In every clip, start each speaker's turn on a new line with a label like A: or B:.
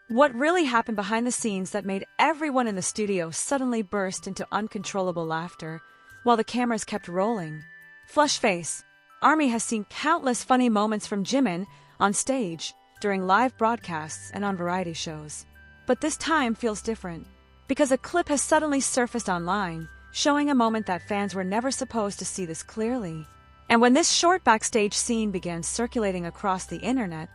A: What really happened behind the scenes that made everyone in the studio suddenly burst into uncontrollable laughter while the cameras kept rolling? Flush face. ARMY has seen countless funny moments from Jimin on stage, during live broadcasts, and on variety shows. But this time feels different, because a clip has suddenly surfaced online, showing a moment that fans were never supposed to see this clearly. And when this short backstage scene began circulating across the internet,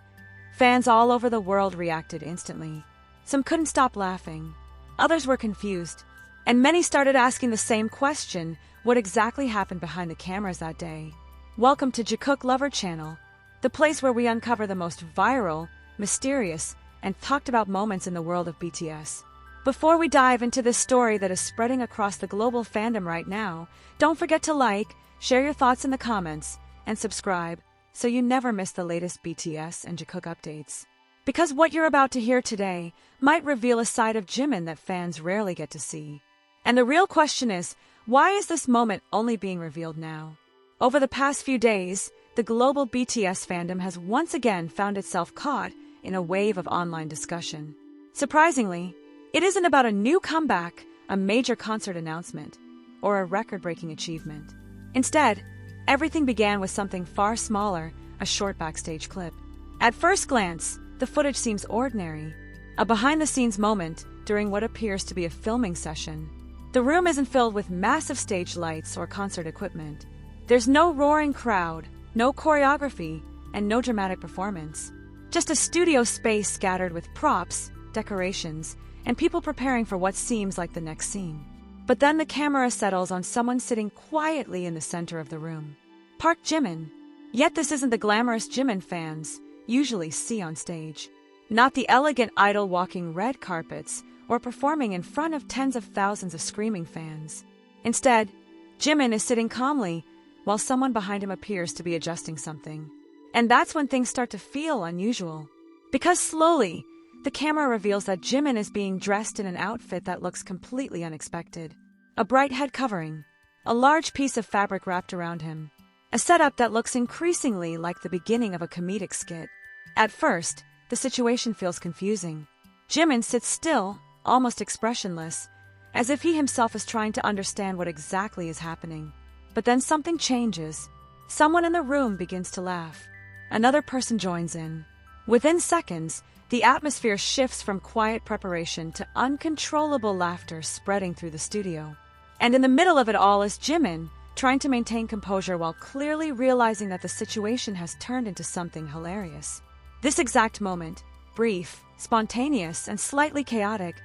A: fans all over the world reacted instantly. Some couldn't stop laughing. Others were confused. And many started asking the same question: what exactly happened behind the cameras that day? Welcome to Jikook Lover Channel, the place where we uncover the most viral, mysterious, and talked about moments in the world of BTS. Before we dive into this story that is spreading across the global fandom right now, don't forget to like, share your thoughts in the comments, and subscribe, so you never miss the latest BTS and Jikook updates. Because what you're about to hear today might reveal a side of Jimin that fans rarely get to see. And the real question is, why is this moment only being revealed now? Over the past few days, the global BTS fandom has once again found itself caught in a wave of online discussion. Surprisingly, it isn't about a new comeback, a major concert announcement, or a record-breaking achievement. Instead, everything began with something far smaller, a short backstage clip. At first glance, the footage seems ordinary, a behind-the-scenes moment during what appears to be a filming session. The room isn't filled with massive stage lights or concert equipment. There's no roaring crowd, no choreography, and no dramatic performance. Just a studio space scattered with props, decorations, and people preparing for what seems like the next scene. But then the camera settles on someone sitting quietly in the center of the room. Park Jimin. Yet this isn't the glamorous Jimin fans usually see on stage. Not the elegant idol walking red carpets or performing in front of tens of thousands of screaming fans. Instead, Jimin is sitting calmly while someone behind him appears to be adjusting something. And that's when things start to feel unusual. Because slowly, the camera reveals that Jimin is being dressed in an outfit that looks completely unexpected. A bright head covering, a large piece of fabric wrapped around him, a setup that looks increasingly like the beginning of a comedic skit. At first, the situation feels confusing. Jimin sits still, almost expressionless, as if he himself is trying to understand what exactly is happening. But then something changes. Someone in the room begins to laugh. Another person joins in. Within seconds, the atmosphere shifts from quiet preparation to uncontrollable laughter spreading through the studio. And in the middle of it all is Jimin, trying to maintain composure while clearly realizing that the situation has turned into something hilarious. This exact moment, brief, spontaneous, and slightly chaotic,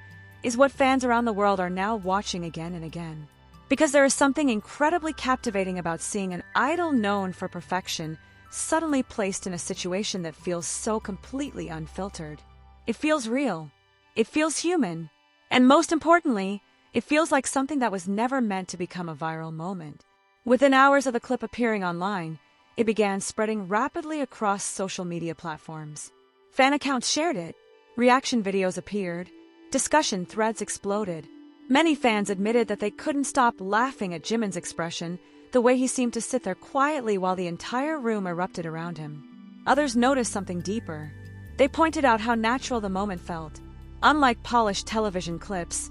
A: is what fans around the world are now watching again and again. Because there is something incredibly captivating about seeing an idol known for perfection suddenly placed in a situation that feels so completely unfiltered. It feels real. It feels human. And most importantly, it feels like something that was never meant to become a viral moment. Within hours of the clip appearing online, it began spreading rapidly across social media platforms. Fan accounts shared it. Reaction videos appeared. Discussion threads exploded. Many fans admitted that they couldn't stop laughing at Jimin's expression, the way he seemed to sit there quietly while the entire room erupted around him. Others noticed something deeper. They pointed out how natural the moment felt. Unlike polished television clips,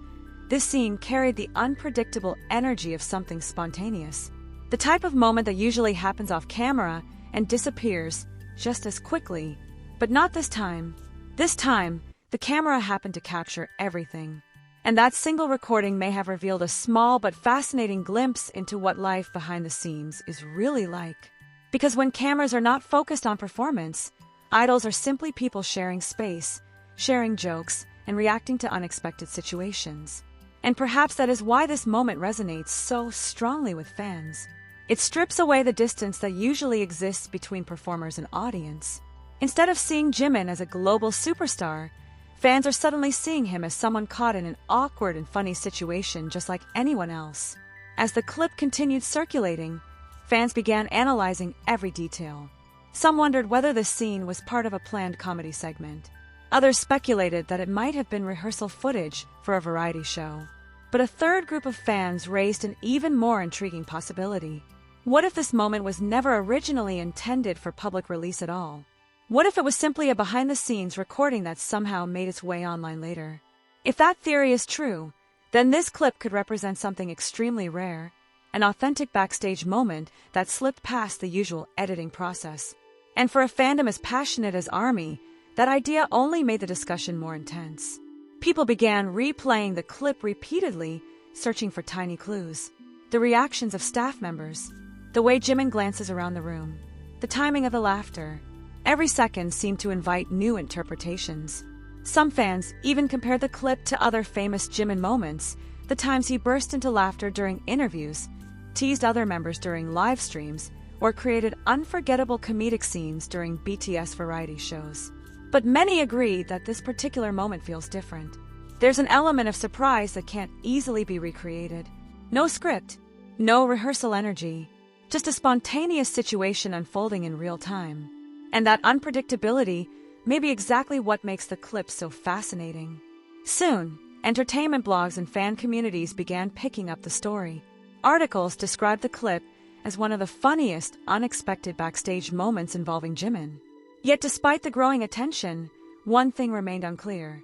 A: this scene carried the unpredictable energy of something spontaneous. The type of moment that usually happens off camera and disappears just as quickly. But not this time. This time, the camera happened to capture everything. And that single recording may have revealed a small but fascinating glimpse into what life behind the scenes is really like. Because when cameras are not focused on performance, idols are simply people sharing space, sharing jokes, and reacting to unexpected situations. And perhaps that is why this moment resonates so strongly with fans. It strips away the distance that usually exists between performers and audience. Instead of seeing Jimin as a global superstar, fans are suddenly seeing him as someone caught in an awkward and funny situation just like anyone else. As the clip continued circulating, fans began analyzing every detail. Some wondered whether this scene was part of a planned comedy segment. Others speculated that it might have been rehearsal footage for a variety show. But a third group of fans raised an even more intriguing possibility. What if this moment was never originally intended for public release at all? What if it was simply a behind-the-scenes recording that somehow made its way online later? If that theory is true, then this clip could represent something extremely rare, an authentic backstage moment that slipped past the usual editing process. And for a fandom as passionate as ARMY, that idea only made the discussion more intense. People began replaying the clip repeatedly, searching for tiny clues. The reactions of staff members, the way Jimin glances around the room, the timing of the laughter. Every second seemed to invite new interpretations. Some fans even compared the clip to other famous Jimin moments, the times he burst into laughter during interviews, teased other members during live streams, or created unforgettable comedic scenes during BTS variety shows. But many agree that this particular moment feels different. There's an element of surprise that can't easily be recreated. No script, no rehearsal energy, just a spontaneous situation unfolding in real time. And that unpredictability may be exactly what makes the clip so fascinating. Soon, entertainment blogs and fan communities began picking up the story. Articles described the clip as one of the funniest, unexpected backstage moments involving Jimin. Yet despite the growing attention, one thing remained unclear.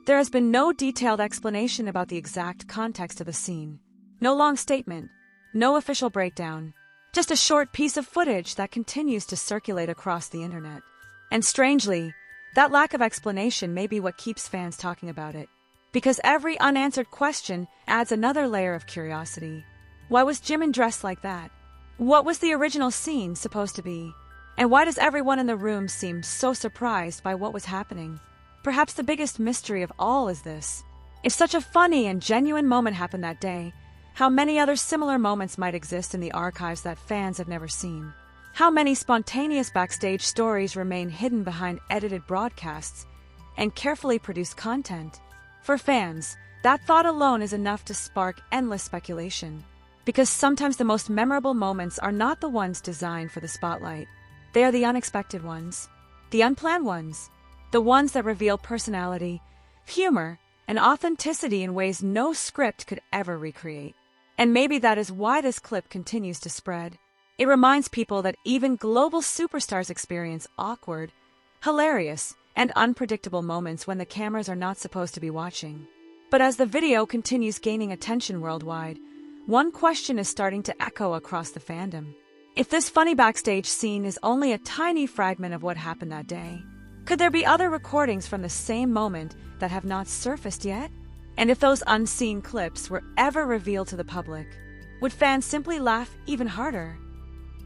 A: There has been no detailed explanation about the exact context of the scene. No long statement, no official breakdown, just a short piece of footage that continues to circulate across the internet. And strangely, that lack of explanation may be what keeps fans talking about it. Because every unanswered question adds another layer of curiosity. Why was Jimin dressed like that? What was the original scene supposed to be? And why does everyone in the room seem so surprised by what was happening? Perhaps the biggest mystery of all is this. If such a funny and genuine moment happened that day, how many other similar moments might exist in the archives that fans have never seen? How many spontaneous backstage stories remain hidden behind edited broadcasts and carefully produced content? For fans, that thought alone is enough to spark endless speculation. Because sometimes the most memorable moments are not the ones designed for the spotlight. They are the unexpected ones, the unplanned ones, the ones that reveal personality, humor, and authenticity in ways no script could ever recreate. And maybe that is why this clip continues to spread. It reminds people that even global superstars experience awkward, hilarious, and unpredictable moments when the cameras are not supposed to be watching. But as the video continues gaining attention worldwide, one question is starting to echo across the fandom. If this funny backstage scene is only a tiny fragment of what happened that day, could there be other recordings from the same moment that have not surfaced yet? And if those unseen clips were ever revealed to the public, would fans simply laugh even harder?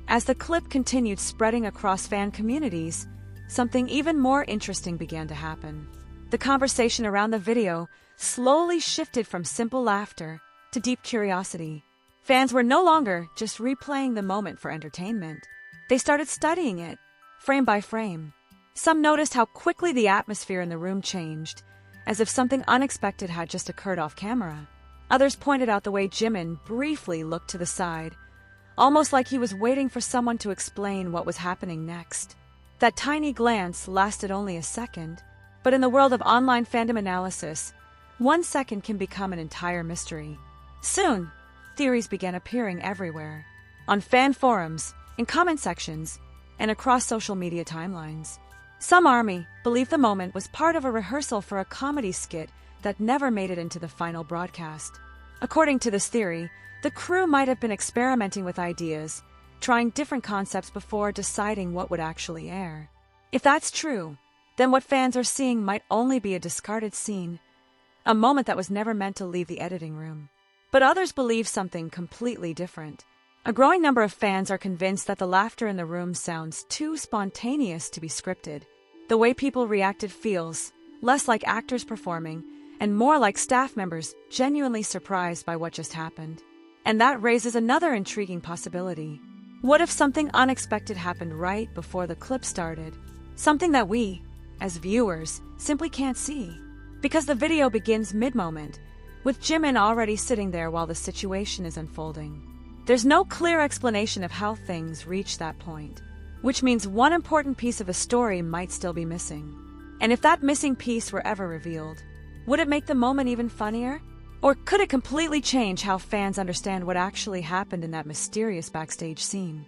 A: As the clip continued spreading across fan communities, something even more interesting began to happen. The conversation around the video slowly shifted from simple laughter to deep curiosity. Fans were no longer just replaying the moment for entertainment. They started studying it, frame by frame. Some noticed how quickly the atmosphere in the room changed, as if something unexpected had just occurred off camera. Others pointed out the way Jimin briefly looked to the side, almost like he was waiting for someone to explain what was happening next. That tiny glance lasted only a second, but in the world of online fandom analysis, 1 second can become an entire mystery. Soon, theories began appearing everywhere, on fan forums, in comment sections, and across social media timelines. Some ARMY believed the moment was part of a rehearsal for a comedy skit that never made it into the final broadcast. According to this theory, the crew might have been experimenting with ideas, trying different concepts before deciding what would actually air. If that's true, then what fans are seeing might only be a discarded scene, a moment that was never meant to leave the editing room. But others believe something completely different. A growing number of fans are convinced that the laughter in the room sounds too spontaneous to be scripted. The way people reacted feels less like actors performing and more like staff members genuinely surprised by what just happened. And that raises another intriguing possibility. What if something unexpected happened right before the clip started? Something that we, as viewers, simply can't see. Because the video begins mid-moment, with Jimin already sitting there while the situation is unfolding. There's no clear explanation of how things reach that point, which means one important piece of a story might still be missing. And if that missing piece were ever revealed, would it make the moment even funnier? Or could it completely change how fans understand what actually happened in that mysterious backstage scene?